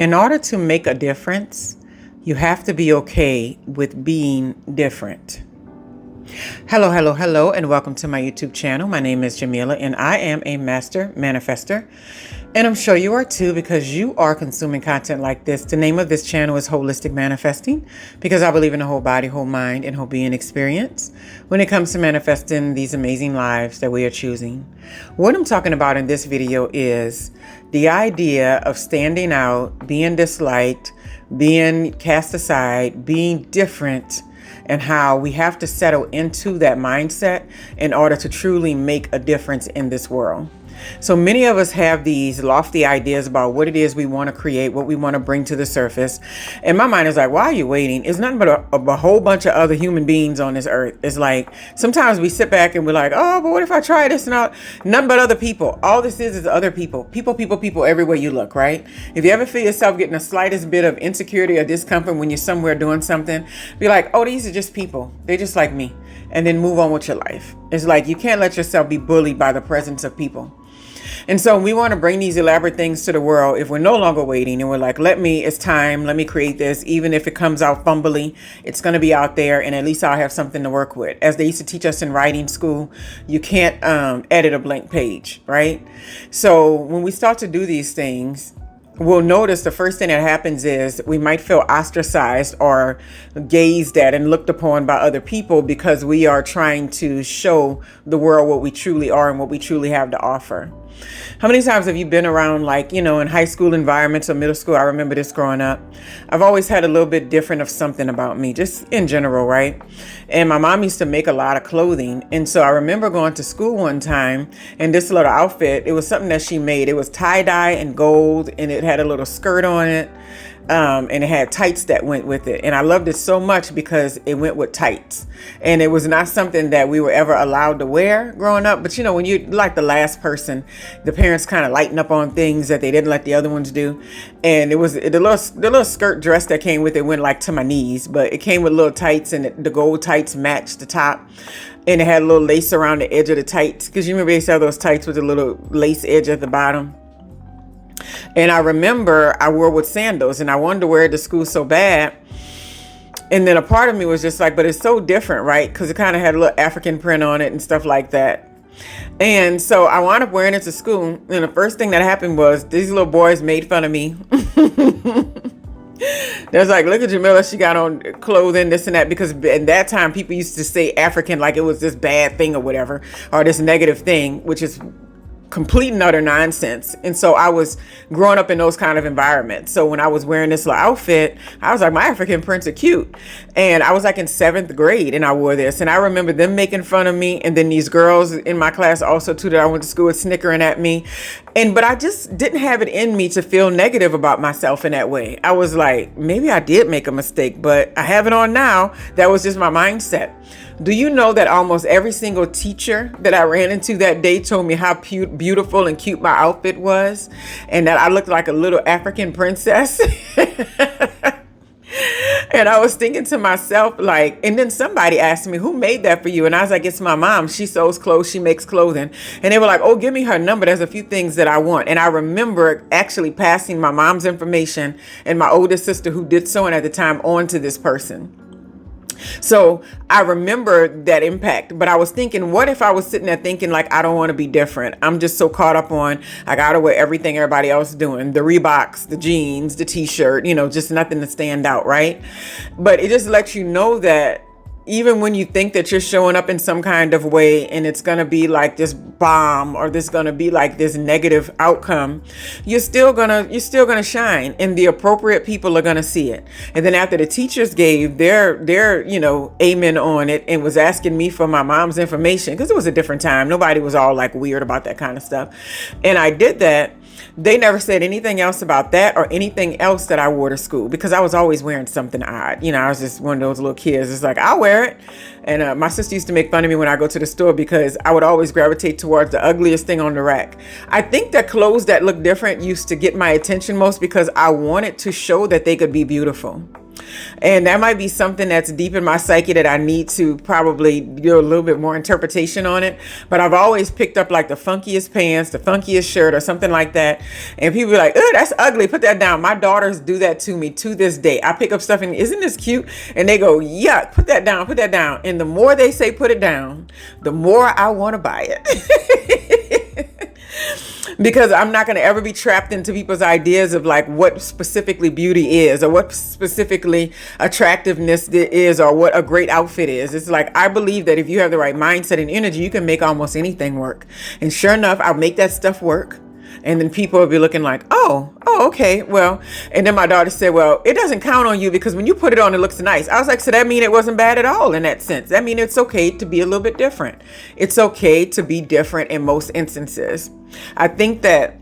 In order to make a difference, you have to be okay with being different. Hello, hello, hello, and welcome to my YouTube channel. My name is Jameelah, and I am a master manifester. And I'm sure you are too, because you are consuming content like this. The name of this channel is Holistic Manifesting, because I believe in the whole body, whole mind, and whole being experience when it comes to manifesting these amazing lives that we are choosing. What I'm talking about in this video is the idea of standing out, being disliked, being cast aside, being different, and how we have to settle into that mindset in order to truly make a difference in this world. So many of us have these lofty ideas about what it is we want to create, what we want to bring to the surface. And my mind is like, why are you waiting? It's nothing but a whole bunch of other human beings on this earth. It's like, sometimes we sit back and we're like, oh, but what if I try this and all? Nothing but other people. All this is other people. People everywhere you look, right? If you ever feel yourself getting the slightest bit of insecurity or discomfort when you're somewhere doing something, be like, oh, these are just people. They're just like me. And then move on with your life. It's like, you can't let yourself be bullied by the presence of people. And so we want to bring these elaborate things to the world if we're no longer waiting and we're like, it's time, let me create this. Even if it comes out fumbly, it's going to be out there and at least I'll have something to work with. As they used to teach us in writing school, you can't edit a blank page, right? So when we start to do these things, we'll notice the first thing that happens is we might feel ostracized or gazed at and looked upon by other people because we are trying to show the world what we truly are and what we truly have to offer. How many times have you been around, in high school environments or middle school? I remember this growing up. I've always had a little bit different of something about me, just in general, right? And my mom used to make a lot of clothing. And so I remember going to school one time and this little outfit, it was something that she made. It was tie-dye and gold and it had a little skirt on it. And it had tights that went with it. And I loved it so much because it went with tights. And it was not something that we were ever allowed to wear growing up. But when you're like the last person, the parents kind of lighten up on things that they didn't let the other ones do. And it was the little skirt dress that came with it went like to my knees, but it came with little tights and the gold tights matched the top. And it had a little lace around the edge of the tights. Because you remember they used to have those tights with a little lace edge at the bottom. And I remember I wore with sandals and I wanted to wear it to school so bad. And then a part of me was just like, but it's so different, right? Because it kind of had a little African print on it and stuff like that. And so I wound up wearing it to school. And the first thing that happened was these little boys made fun of me. They was like, look at Jameelah, she got on clothing, this and that. Because at that time, people used to say African like it was this bad thing or whatever, or this negative thing, which is complete and utter nonsense. And so I was growing up in those kind of environments. So when I was wearing this little outfit, I was like, my African prints are cute. And I was like in 7th grade and I wore this. And I remember them making fun of me. And then these girls in my class also too that I went to school with snickering at me. But I just didn't have it in me to feel negative about myself in that way. I was like, maybe I did make a mistake, but I have it on now. That was just my mindset. Do you know that almost every single teacher that I ran into that day told me how beautiful and cute my outfit was and that I looked like a little African princess? And I was thinking to myself, and then somebody asked me, who made that for you? And I was like, it's my mom. She sews clothes. She makes clothing. And they were like, oh, give me her number. There's a few things that I want. And I remember actually passing my mom's information and my older sister who did sewing at the time on to this person. So I remember that impact, but I was thinking, what if I was sitting there thinking I don't want to be different? I'm just so caught up on, I got to wear everything everybody else is doing, the Reeboks, the jeans, the t-shirt, just nothing to stand out. Right. But it just lets you know that even when you think that you're showing up in some kind of way and it's going to be like this bomb or this going to be like this negative outcome, you're still going to shine and the appropriate people are going to see it. And then after the teachers gave their amen on it and was asking me for my mom's information, because it was a different time. Nobody was all weird about that kind of stuff. And I did that. They never said anything else about that or anything else that I wore to school because I was always wearing something odd. I was just one of those little kids. It's like, I'll wear it. And my sister used to make fun of me when I go to the store because I would always gravitate towards the ugliest thing on the rack. I think that clothes that look different used to get my attention most because I wanted to show that they could be beautiful. And that might be something that's deep in my psyche that I need to probably do a little bit more interpretation on it. But I've always picked up like the funkiest pants, the funkiest shirt or something like that. And people be like, oh, that's ugly. Put that down. My daughters do that to me to this day. I pick up stuff and isn't this cute? And they go, yuck, put that down, put that down. And the more they say put it down, the more I want to buy it. Because I'm not going to ever be trapped into people's ideas of like what specifically beauty is or what specifically attractiveness is or what a great outfit is. It's like, I believe that if you have the right mindset and energy, you can make almost anything work. And sure enough, I'll make that stuff work. And then people will be looking like, oh, okay, well. And then my daughter said, well, it doesn't count on you because when you put it on, it looks nice. I was like, so that mean it wasn't bad at all in that sense. That mean it's okay to be a little bit different. It's okay to be different in most instances. I think that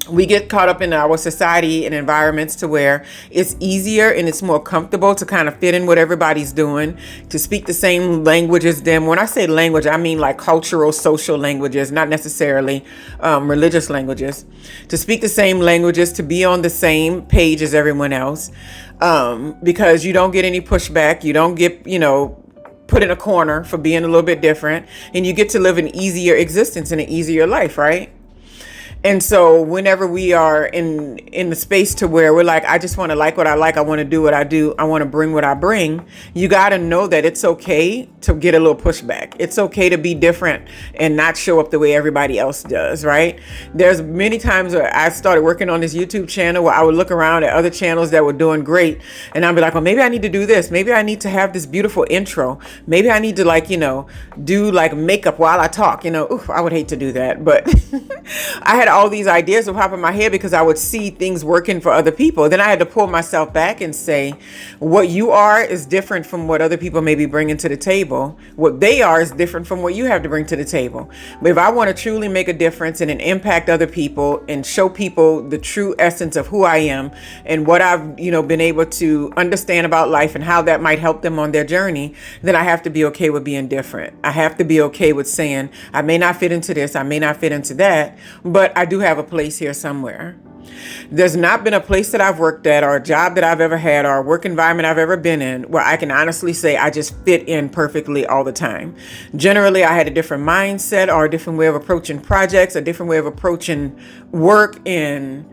we get caught up in our society and environments to where it's easier and it's more comfortable to kind of fit in what everybody's doing, to speak the same language as them. When I say language, I mean like cultural, social languages, not necessarily religious languages. To speak the same languages, to be on the same page as everyone else, because you don't get any pushback. You don't get, put in a corner for being a little bit different, and you get to live an easier existence and an easier life, right? And so whenever we are in the space to where we're like, I just want to like what I like, I want to do what I do, I want to bring what I bring, you got to know that it's okay to get a little pushback. It's okay to be different and not show up the way everybody else does, right? There's many times where I started working on this YouTube channel where I would look around at other channels that were doing great, and I'd be like, well, maybe I need to do this. Maybe I need to have this beautiful intro. Maybe I need to do like makeup while I talk, Oof, I would hate to do that, but I had all these ideas would pop in my head because I would see things working for other people. Then I had to pull myself back and say, what you are is different from what other people may be bringing to the table. What they are is different from what you have to bring to the table. But if I want to truly make a difference and impact other people and show people the true essence of who I am and what I've, been able to understand about life and how that might help them on their journey, then I have to be okay with being different. I have to be okay with saying, I may not fit into this, I may not fit into that, but I do have a place here somewhere. There's not been a place that I've worked at or a job that I've ever had or a work environment I've ever been in where I can honestly say I just fit in perfectly all the time. Generally, I had a different mindset or a different way of approaching projects, a different way of approaching work and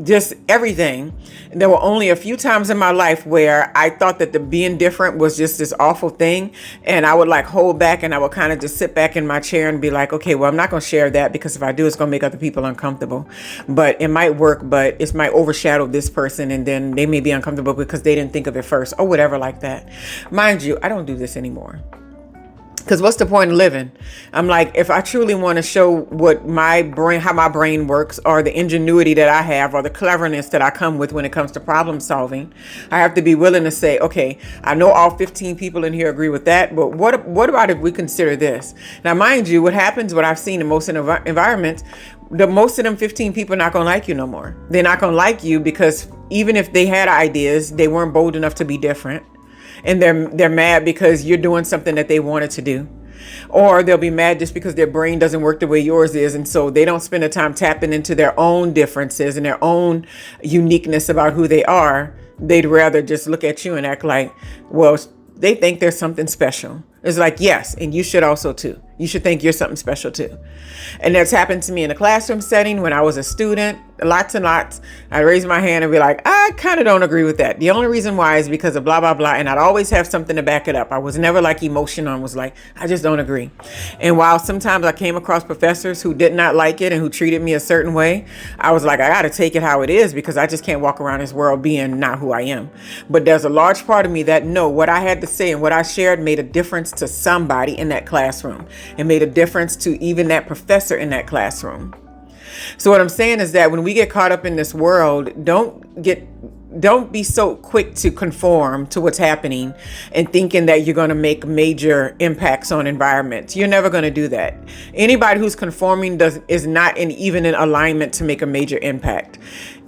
just everything. There were only a few times in my life where I thought that the being different was just this awful thing. And I would like hold back and I would kind of just sit back in my chair and be like, okay, well, I'm not going to share that because if I do, it's going to make other people uncomfortable. But it might work, but it might overshadow this person. And then they may be uncomfortable because they didn't think of it first or whatever like that. Mind you, I don't do this anymore. Because what's the point of living? I'm like, if I truly want to show what how my brain works or the ingenuity that I have or the cleverness that I come with when it comes to problem solving, I have to be willing to say, okay, I know all 15 people in here agree with that, but what about if we consider this? Now, mind you, what I've seen in most environments, most of them 15 people are not going to like you no more. They're not going to like you because even if they had ideas, they weren't bold enough to be different. And they're mad because you're doing something that they wanted to do. Or they'll be mad just because their brain doesn't work the way yours is. And so they don't spend the time tapping into their own differences and their own uniqueness about who they are. They'd rather just look at you and act like, well, they think there's something special. It's like, yes, and you should also too. You should think you're something special too. And that's happened to me in a classroom setting when I was a student, lots and lots. I'd raise my hand and be like, I kind of don't agree with that. The only reason why is because of blah, blah, blah. And I'd always have something to back it up. I was never like emotional and was like, I just don't agree. And while sometimes I came across professors who did not like it and who treated me a certain way, I was like, I got to take it how it is because I just can't walk around this world being not who I am. But there's a large part of me that what I had to say and what I shared made a difference to somebody in that classroom. It made a difference to even that professor in that classroom. So what I'm saying is that when we get caught up in this world, don't be so quick to conform to what's happening and thinking that you're going to make major impacts on environments. You're never going to do that. Anybody who's conforming is not even in alignment to make a major impact.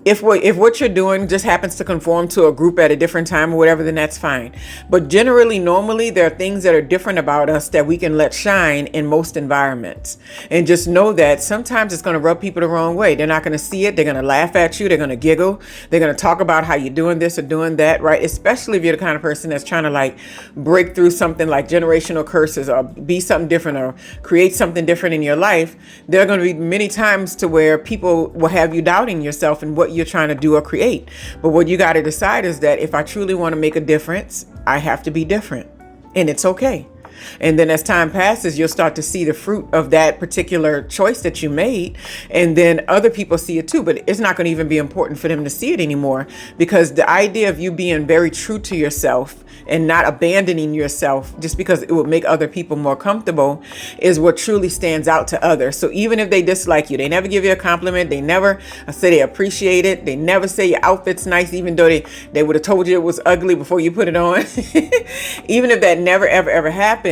If what you're doing just happens to conform to a group at a different time or whatever, then that's fine. But generally, normally, there are things that are different about us that we can let shine in most environments. And just know that sometimes it's going to rub people the wrong way. They're not going to see it. They're going to laugh at you. They're going to giggle. They're going to talk about how you're doing this or doing that, right? Especially if you're the kind of person that's trying to like break through something like generational curses or be something different or create something different in your life. There are going to be many times to where people will have you doubting yourself and what you're trying to do or create. But what you got to decide is that if I truly want to make a difference, I have to be different, and it's okay. And then as time passes, you'll start to see the fruit of that particular choice that you made. And then other people see it too, but it's not going to even be important for them to see it anymore, because the idea of you being very true to yourself and not abandoning yourself just because it would make other people more comfortable is what truly stands out to others. So even if they dislike you, they never give you a compliment. They never say they appreciate it. They never say your outfit's nice, even though they would have told you it was ugly before you put it on. Even if that never, ever, ever happens,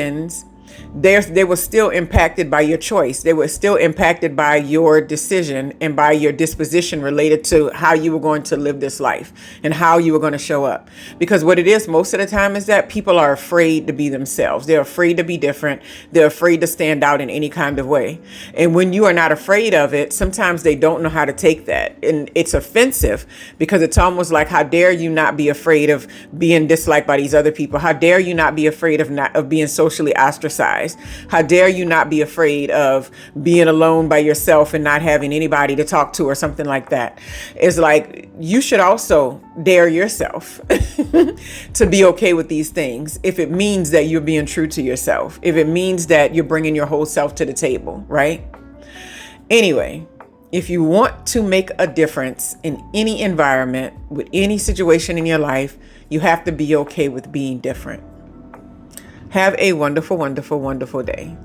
they were still impacted by your choice. They were still impacted by your decision and by your disposition related to how you were going to live this life and how you were going to show up. Because what it is most of the time is that people are afraid to be themselves. They're afraid to be different. They're afraid to stand out in any kind of way. And when you are not afraid of it, sometimes they don't know how to take that. And it's offensive because it's almost like, how dare you not be afraid of being disliked by these other people? How dare you not be afraid of being socially ostracized? How dare you not be afraid of being alone by yourself and not having anybody to talk to or something like that? It's like, you should also dare yourself to be okay with these things if it means that you're being true to yourself, if it means that you're bringing your whole self to the table, right? Anyway, if you want to make a difference in any environment, with any situation in your life, you have to be okay with being different. Have a wonderful, wonderful, wonderful day.